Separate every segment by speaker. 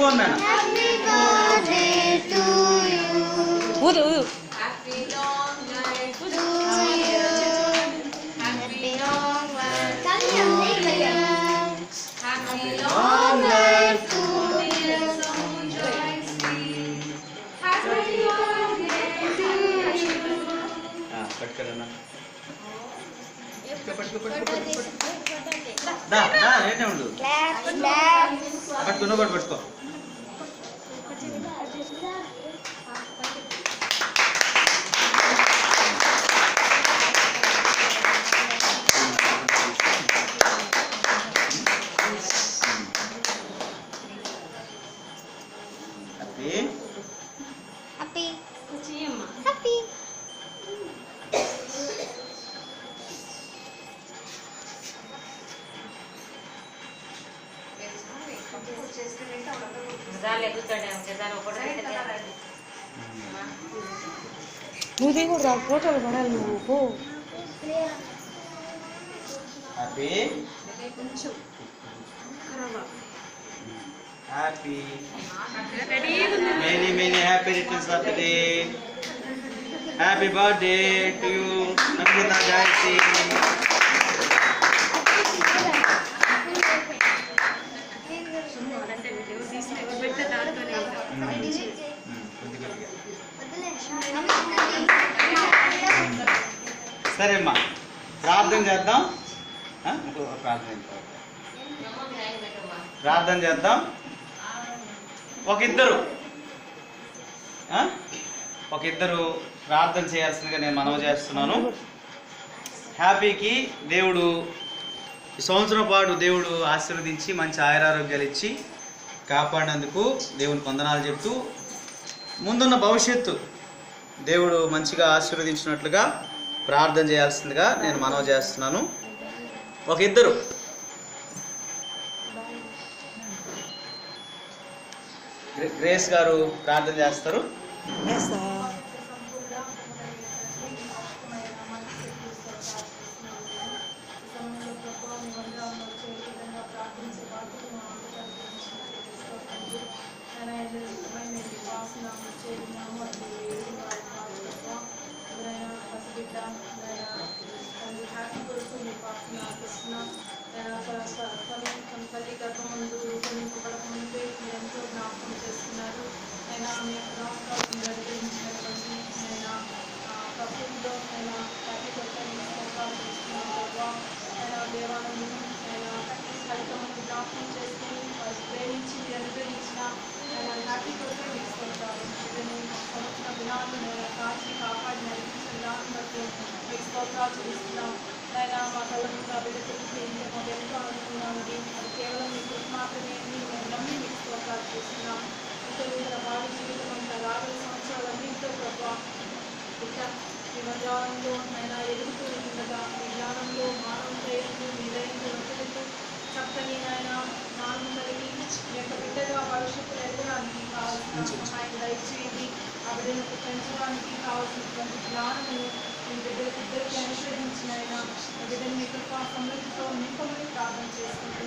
Speaker 1: Phone నాన్న.
Speaker 2: ఊదు ఊదు.
Speaker 1: పట్టుకోదన్నా ఏంటే ఉండు పట్టుకున్నా కూడా పట్టుకో.
Speaker 3: హ్యాపీ హ్యాపీ
Speaker 2: నువ్వు దిగురా ఫోటోలు పడాలి నువ్వు పో.
Speaker 1: Happy happy many many happy returns of the day. Happy birthday to you Amrutha Gayathri. సరే అమ్మా ప్రార్థన చేద్దాం. ప్రార్థన చేద్దాం. ఒకిద్దరు ప్రార్థన చేయాల్సిందిగా నేను మనవి చేస్తున్నాను. హ్యాపీకి దేవుడు ఈ సంవత్సరం పాటు దేవుడు ఆశీర్వదించి మంచి ఆయురారోగ్యాలు ఇచ్చి కాపాడినందుకు దేవునికి వందనాలు చెప్తూ ముందున్న భవిష్యత్తు దేవుడు మంచిగా ఆశీర్వదించినట్లుగా ప్రార్థన చేయాల్సిందిగా నేను మనవి చేస్తున్నాను. ఒకిద్దరు గ్రేస్ గారు ప్రార్థన చేస్తారు.
Speaker 4: తల్లి గర్భమందు రూపొందింపబడకముందే మీరు ఎంతో జ్ఞాపకం చేస్తున్నారు. అయినా మీ రాష్ట్రాలు మీరు అనుగ్రహించినటువంటి అయినా ప్రభుత్వంలో అయినా ప్రతి ఒక్కరిని స్తోత్రాలు చేస్తున్నాం ప్రభావ. అయినా దేవాలయం అయినా ఫలితమును జ్ఞాపకం చేసుకుని వారు ప్రేమించి మీరు అనుగ్రహించిన అయినా హ్యాపీ కొరకు మీకు స్తోత్రాలు. ఇదని సంవత్సర దినాలు నేను కాచి కాపాడి నడిపించిన విధానం బట్టి మీకు స్తోత్రాలు చెల్లిస్తున్నాం. అయినా మా కళ్ళను మా బిడ్డకి మా వెనుక అనుకున్నామని అది కేవలం మీ కృప మాత్రమే అని మేము నమ్మి మీకు స్తోత్రాలు చేస్తున్నాం. ఇంకా వీళ్ళ వారి జీవితం అంతా రాబోయే సంవత్సరాలన్నింటితో ప్రభావ ఇంకా మీ మధ్యాహ్నంలో అయినా ఎదుగుతూ ఉండగా మీ జ్ఞానంలో మానవ ప్రయత్నం మీ దయంతో నొక్కడుతూ చక్కని ఆయన జ్ఞానం కలిగి మీ యొక్క బిడ్డగా భవిష్యత్తులో ఎదగడానికి కావాల్సిన సహాయం దయచేయండి. ఆ బిడ్డలకు పెంచడానికి కావాల్సినటువంటి జ్ఞానము మీ బిడ్డలకిద్దరికి అనుగ్రహించిన ఆయన ఆ బిడ్డని మీ కృపా సమృద్ధితో నింపమని ప్రార్థన చేసుకుంటూ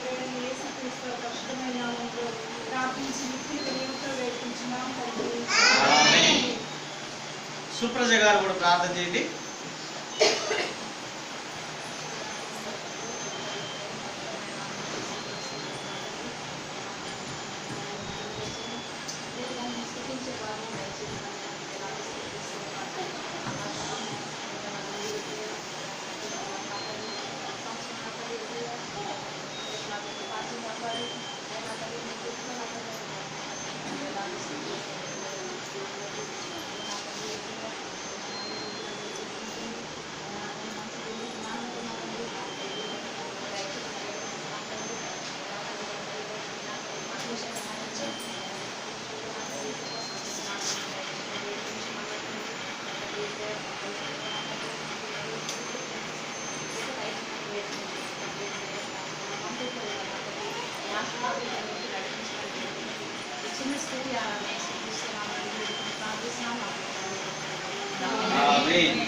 Speaker 4: చేయడం యేసుక్రీస్తు కష్టమైన నామంలో ప్రార్థించి నిత్య దేవుడితో వేడుకుంటున్నాం తండ్రి.
Speaker 1: సుప్రజ గారు కూడా ప్రార్థన చేయండి. ఆమేన్.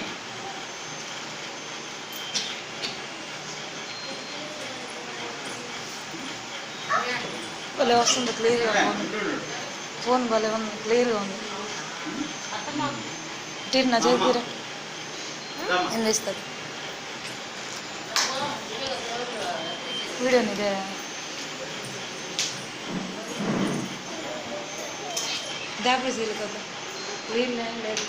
Speaker 2: భలే వస్తుంది, క్లియర్గా ఉంది. ఫోన్ భలే ఉంది, క్లియర్గా ఉంది. తీరు నా చేతి తీరా ఎంత ఇస్తుంది వీడియో ఇదే దాపేసి వెళ్ళిపోతా క్లీన్ లేదు.